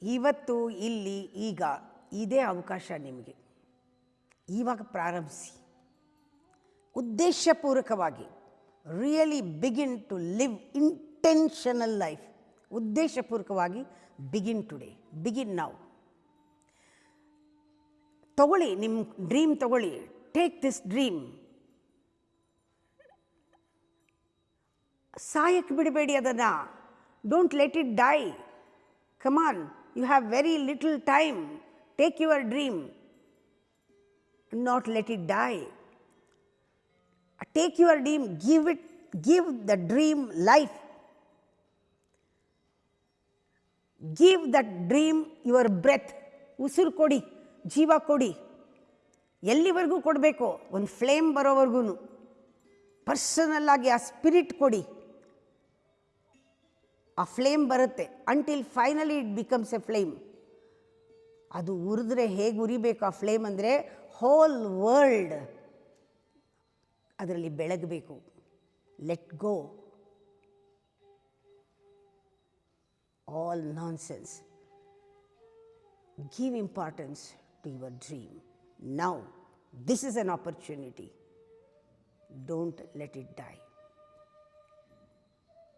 ಇವತ್ತು, ಇಲ್ಲಿ, ಈಗ ಇದೇ ಅವಕಾಶ ನಿಮಗೆ. ಇವಾಗ ಪ್ರಾರಂಭಿಸಿ. ಉದ್ದೇಶಪೂರ್ವಕವಾಗಿ really begin to live intentional life. ಉದ್ದೇಶಪೂರ್ವಕವಾಗಿ ಬಿಗಿನ್ ಟುಡೇ, ಬಿಗಿನ್ ನೌ. ತಗೊಳ್ಳಿ, ನಿಮ್ಮ ಡ್ರೀಮ್ ತಗೊಳ್ಳಿ. Take this dream. ಸಾಯಕ್ಕೆ ಬಿಡಬೇಡಿ ಅದನ್ನು. Don't let it die. Come on, you have very little time. Take your dream, not let it die. Take your dream, give the dream life. Give that dream your breath. ಉಸಿರು ಕೊಡಿ, ಜೀವ ಕೊಡಿ. ಎಲ್ಲಿವರೆಗೂ ಕೊಡಬೇಕು? ಒಂದು ಫ್ಲೇಮ್ ಬರೋವರೆಗೂ personal ಆಗಿ ಆ ಸ್ಪಿರಿಟ್ ಕೊಡಿ. ಆ ಫ್ಲೇಮ್ ಬರುತ್ತೆ. Until finally it becomes A flame. ಅದು ಉರಿದ್ರೆ ಹೇಗೆ ಉರಿಬೇಕು ಆ ಫ್ಲೇಮ್ ಅಂದರೆ, ಹೋಲ್ ವರ್ಲ್ಡ್ ಅದರಲ್ಲಿ ಬೆಳಗಬೇಕು. Let go all nonsense. Give importance to your dream. Now this is an opportunity. Don't let it dye.